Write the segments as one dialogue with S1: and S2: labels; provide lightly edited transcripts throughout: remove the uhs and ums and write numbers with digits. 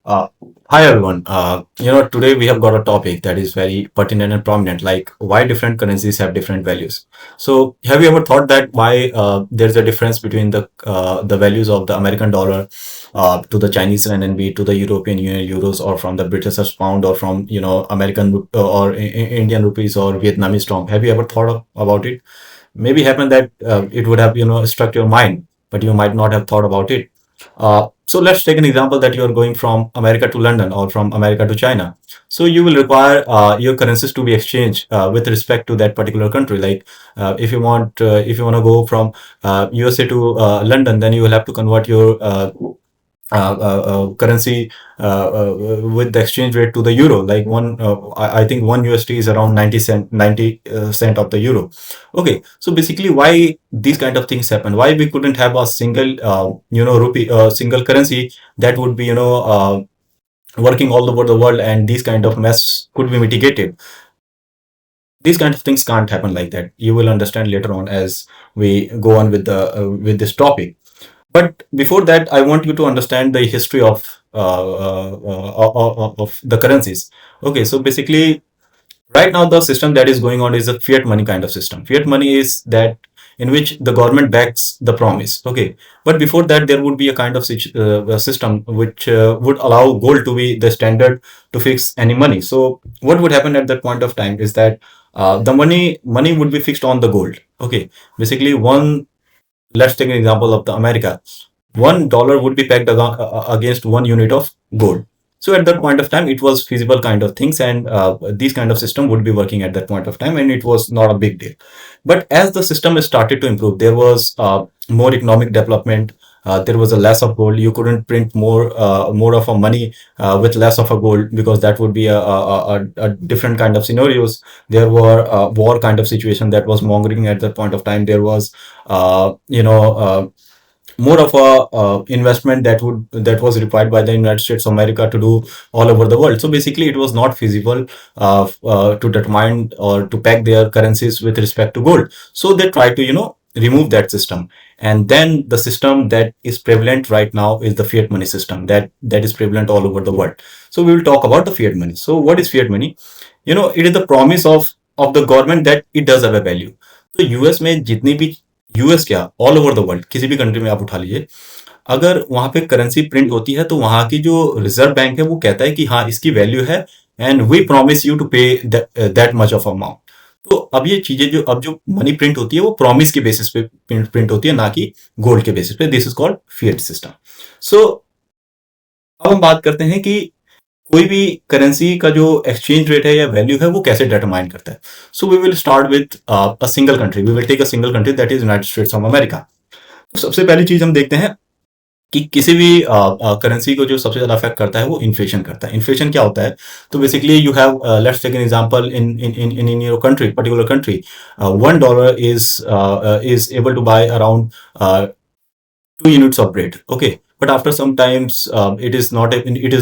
S1: Uh, Hi everyone. Today we have got a topic that is very pertinent and prominent, like why different currencies have different values. So, have you ever thought that why there's a difference between the values of the American dollar to the Chinese renminbi, to the European Union euros, or from the British pound, or from American or Indian rupees or Vietnamese dong? Have you ever thought about it? Maybe happened that it would have struck your mind, but you might not have thought about it. So let's take an example that you are going from America to London or from America to China. So you will require your currencies to be exchanged with respect to that particular country. Like if you want to go from USA to London, then you will have to convert your currency with the exchange rate to the euro. Like I think one USD is around 90 cent of the euro. Okay, so basically, why these kind of things happen? Why we couldn't have a single, rupee, single currency that would be, working all over the world, and these kind of mess could be mitigated. These kind of things can't happen like that. You will understand later on as we go on with this topic. But before that, I want you to understand the history of the currencies. Okay, so basically, right now the system that is going on is a fiat money kind of system. Fiat money is that in which the government backs the promise. Okay, but before that, there would be a kind of a system which would allow gold to be the standard to fix any money. So what would happen at that point of time is that the money would be fixed on the gold. Okay, basically one. Let's take an example of the America. $1 would be pegged against 1 unit of gold. So at that point of time, it was feasible kind of things, and these kind of system would be working at that point of time, and it was not a big deal. But as the system started to improve, there was more economic development. There was a less of gold. You couldn't print more of a money with less of a gold, because that would be a different kind of scenarios. There were war kind of situation that was mongering at that point of time. There was more of a investment that was required by the United States of America to do all over the world. So basically, it was not feasible to determine or to peg their currencies with respect to gold. So they tried to remove that system, and then the system that is prevalent right now is the fiat money system that is prevalent all over the world. So we will talk about the fiat money. So what is fiat money? It is the promise of the government that it does have a value. तो US में जितनी भी US क्या all over the world किसी भी country में आप उठा लीजिए, अगर वहां पे करेंसी प्रिंट होती है तो वहां की जो रिजर्व बैंक है वो कहता है कि हाँ इसकी वैल्यू है, and we promise you to pay that much of amount. तो अब ये चीजें जो मनी प्रिंट होती है वो प्रॉमिस के बेसिस पे प्रिंट होती है, ना कि गोल्ड के बेसिस पे. This is called fiat system. So अब हम बात करते हैं कि कोई भी करेंसी का जो एक्सचेंज रेट है या वैल्यू है वो कैसे डिटरमाइन करता है. So we will start with a single country. We will take a single country that is United States of America. तो सबसे पहली चीज हम देखते हैं कि किसी भी करेंसी को जो सबसे ज्यादा अफेक्ट करता है वो इन्फ्लेशन करता है. इन्फ्लेशन क्या होता है? तो basically you have let's take an example in your country, particular country. $1 is able to buy around 2 units of bread. Okay, but after some times it is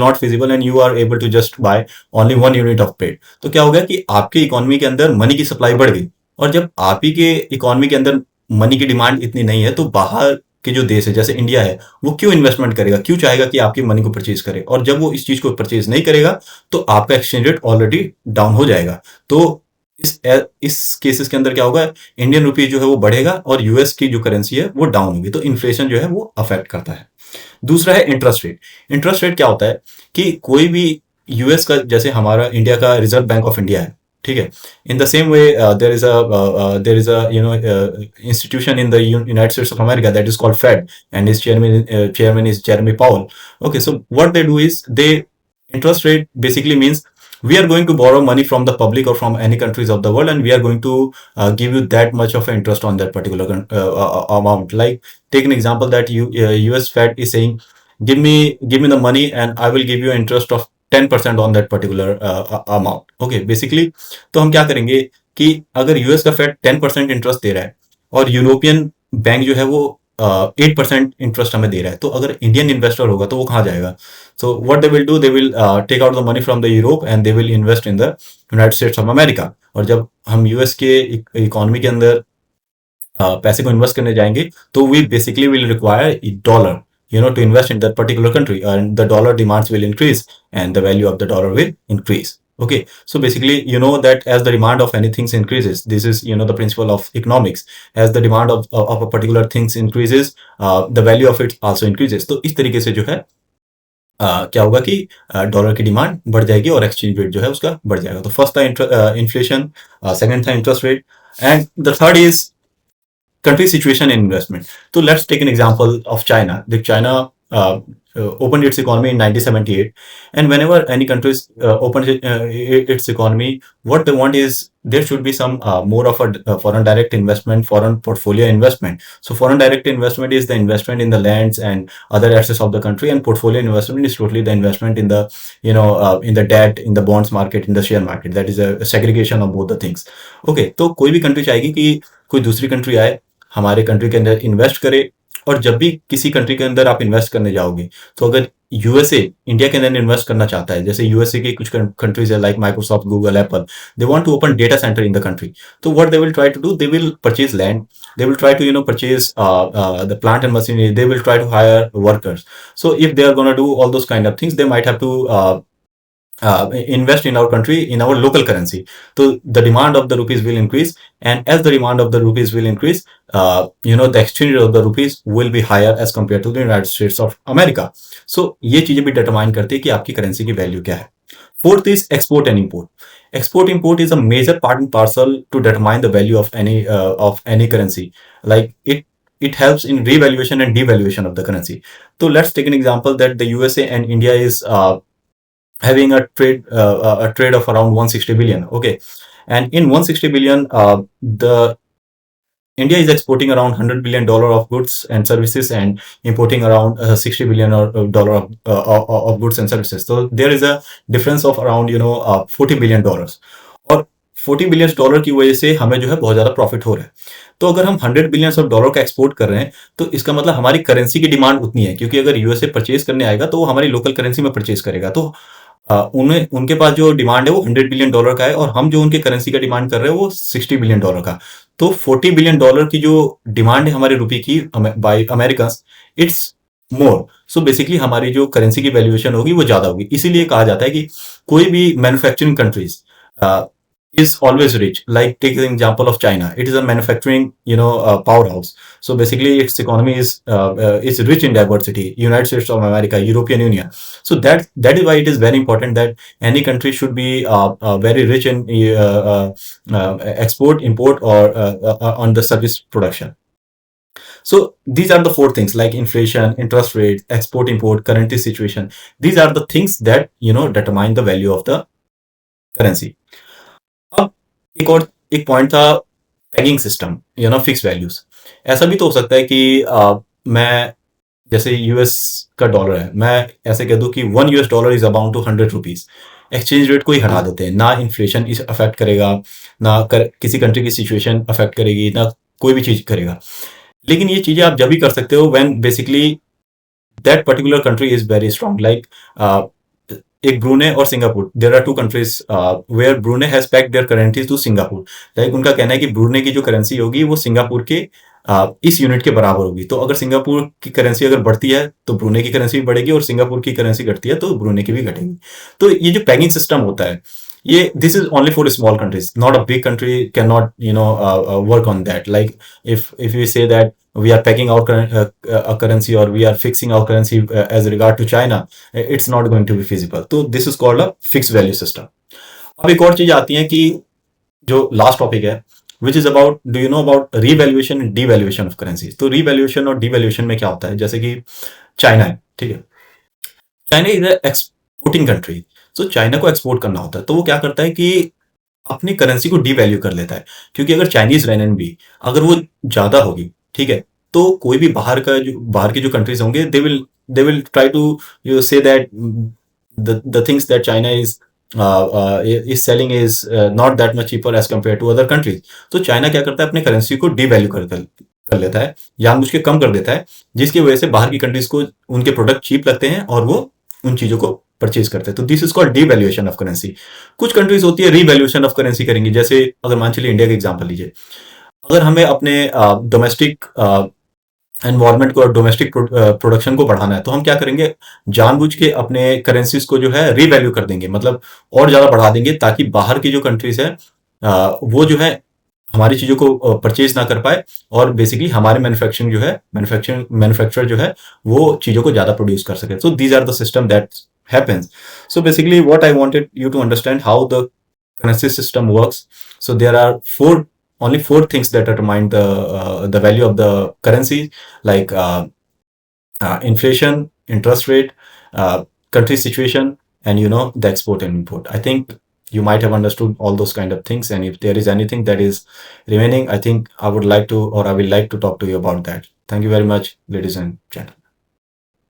S1: not feasible, and you are able to just buy only 1 unit of bread. तो क्या हो गया कि आपके economy के अंदर money की supply बढ़ गई, और जब आप ही के इकोनॉमी के अंदर मनी की डिमांड इतनी नहीं है, तो बाहर के जो देश है जैसे इंडिया है, वो क्यों इन्वेस्टमेंट करेगा, क्यों चाहेगा कि आपकी मनी को परचेज करे. और जब वो इस चीज को परचेज नहीं करेगा तो आपका एक्सचेंज रेट ऑलरेडी डाउन हो जाएगा. तो इस केसेस के अंदर क्या होगा, इंडियन रुपी जो है वो बढ़ेगा और यूएस की जो करेंसी है वो डाउन होगी. तो इन्फ्लेशन जो है वो अफेक्ट करता है. दूसरा है इंटरेस्ट रेट. इंटरेस्ट रेट क्या होता है कि कोई भी यूएस का, जैसे हमारा इंडिया का रिजर्व बैंक ऑफ इंडिया है, ठीक है. In the same way there is an institution in the United States of America that is called Fed, and is chairman is Jeremy Powell. Okay, so what they do is they interest rate basically means we are going to borrow money from the public or from any countries of the world, and we are going to give you that much of interest on that particular amount. Like, take an example that US Fed is saying, give me the money and I will give you interest of 10% on that particular amount. Okay, basically तो हम क्या करेंगे कि अगर US का fade 10% interest दे रहा है और यूरोपियन बैंक जो है वो 8% इंटरेस्ट हमें दे रहा है, तो अगर इंडियन इन्वेस्टर होगा तो वो कहाँ जाएगा? So what they will do, they will take out the money from the Europe and they will invest in the United States of America. और जब हम यूएस के इकोनॉमी के अंदर पैसे को इन्वेस्ट करने जाएंगे तो we basically will require dollar to invest in that particular country, and the dollar demands will increase and the value of the dollar will increase. Okay, so basically, that as the demand of anything increases, this is, the principle of economics. As the demand of a particular things increases, the value of it also increases. तो इस तरीके से जो है क्या होगा कि dollar की डिमांड बढ़ जाएगी और एक्सचेंज रेट जो है उसका बढ़ जाएगा. तो फर्स्ट था इन्फ्लेशन, सेकंड था interest rate, and the third is country situation and investment. So let's take an example of China. The China opened its economy in 1978, and whenever any country opens its economy, what they want is there should be some more of a foreign direct investment, foreign portfolio investment. So foreign direct investment is the investment in the lands and other assets of the country, and portfolio investment is totally the investment in the in the debt, in the bonds market, in the share market. That is a segregation of both the things. Okay, तो कोई भी country चाहेगी कि कोई दूसरी country आए, हमारे country के अंदर इन्वेस्ट करे. और जब भी किसी कंट्री के अंदर आप इन्वेस्ट करने जाओगे, तो अगर यूएसए इंडिया के अंदर इन्वेस्ट करना चाहता है, जैसे यूएसए की कुछ कंट्रीज है like Microsoft, Google, Apple, they want to open data centre in the country. तो what they will try to do, they will purchase land, they will try to purchase the plant and machinery, they will try to hire workers. So if they are going to do all those kind of things, they might have to invest in our country in our local currency. So the demand of the rupees will increase, and as the demand of the rupees will increase, the exchange rate of the rupees will be higher as compared to the United States of America. So ये चीजें भी determine करती है कि आपकी currency की value क्या है. Fourth is export and import. Export import is a major part and parcel to determine the value of any currency. Like it helps in revaluation and devaluation of the currency. So let's take an example that the USA and India is having a trade of around 160 billion. Okay, and in 160 billion, the India is exporting around $100 billion of goods and services and importing around $60 billion dollar of goods and services. So there is a difference of around $40 billion. और $40 billion की वजह से हमें जो है बहुत ज्यादा profit हो रहा है. तो अगर हम $100 billion of डॉलर का एक्सपोर्ट कर रहे हैं, तो इसका मतलब हमारी करेंसी की डिमांड उतनी है, क्योंकि अगर यूएसए परचेज करने आएगा तो वो हमारी लोकल करेंसी में परचेज करेगा. तो उनके पास जो डिमांड है वो $100 बिलियन का है, और हम जो उनके करेंसी का डिमांड कर रहे हैं वो $60 बिलियन का. तो $40 बिलियन की जो डिमांड है हमारे रुपए की bye American, it's more. So basically हमारी जो करेंसी की वैल्यूएशन होगी वो ज्यादा होगी. इसीलिए कहा जाता है कि कोई भी manufacturing countries is always rich. Like take the example of China, it is a manufacturing powerhouse. So basically its economy is rich in diversity. United States of America, European Union. So that is why it is very important that any country should be very rich in export, import, or on the service production. So these are the four things, like inflation, interest rate, export, import, currency situation. These are the things that determine the value of the currency. अब एक point था paging system, fix values. ऐसा भी तो हो सकता है कि मैं, जैसे यूएस का डॉलर है, मैं ऐसे कह दूं कि $1 is about to 100 rupees. Exchange rate को ही हटा देते हैं, ना इन्फ्लेशन इस अफेक्ट करेगा, ना किसी कंट्री की सिचुएशन अफेक्ट करेगी, ना कोई भी चीज करेगा. लेकिन ये चीजें आप जब भी कर सकते हो when basically that particular country is very strong. Like एक ब्रूने और Singapore, there are two countries where Brunei has pegged their currencies to Singapore. Like उनका कहना है कि ब्रूने की जो करेंसी होगी वो सिंगापुर के इस यूनिट के बराबर होगी. तो अगर सिंगापुर की करेंसी अगर बढ़ती है तो ब्रूने की करेंसी भी बढ़ेगी, और सिंगापुर की करेंसी घटती है तो ब्रूने की भी घटेगी. तो ये जो पैगिंग सिस्टम होता है, ये this is only for small countries. Not a big country can not work on that. Like if we say that we are pegging our a currency, or we are fixing our currency as regard to China, it's not going to be feasible. So this is called a fixed value system. अब एक और चीज आती है कि जो last topic है, which is about, do you know about revaluation and devaluation of currencies. तो revaluation और devaluation में क्या होता है, जैसे कि चाइना है, ठीक है, China is exporting country. So China को एक्सपोर्ट करना होता है, तो वो क्या करता है कि अपनी करेंसी को डीवैल्यू कर लेता है. क्योंकि अगर चाइनीज रेनबी अगर वो ज्यादा होगी, ठीक है, तो कोई भी बाहर की जो कंट्रीज होंगे, they will try to say that the things that China is selling is not that much cheaper as compare to other countries. तो चाइना क्या करता है, अपने करेंसी को डीवैल्यू कर लेता है, जानबूझ के कम कर देता है, जिसकी वजह से बाहर की कंट्रीज को उनके प्रोडक्ट चीप लगते हैं और वो उन चीजों को परचेज करते हैं. तो this is called devaluation of currency. कुछ कंट्रीज होती है रीवैल्यूएशन ऑफ करेंसी करेंगी. जैसे अगर मान चलिए इंडिया का एग्जांपल लीजिए, अगर हमें अपने डोमेस्टिक एनवायरनमेंट को और डोमेस्टिक प्रोडक्शन को बढ़ाना है, तो हम क्या करेंगे, जानबूझ के अपने करेंसीज को जो है रीवैल्यू कर देंगे, मतलब और ज्यादा बढ़ा देंगे, ताकि बाहर की जो कंट्रीज है वो जो है हमारी चीजों को परचेज ना कर पाए, और बेसिकली हमारे मैन्युफैक्चरिंग जो है मैन्युफैक्चर जो है वो चीजों को ज्यादा प्रोड्यूस कर सके. So these are the system that happens. So basically what I wanted you to understand how the currency system works. So there are only four things that determine the value of the currency, like inflation, interest rate, country situation, and the export and import. I think you might have understood all those kind of things, and if there is anything that is remaining, I think I would like to, or I will like to talk to you about that. Thank you very much, ladies and gentlemen.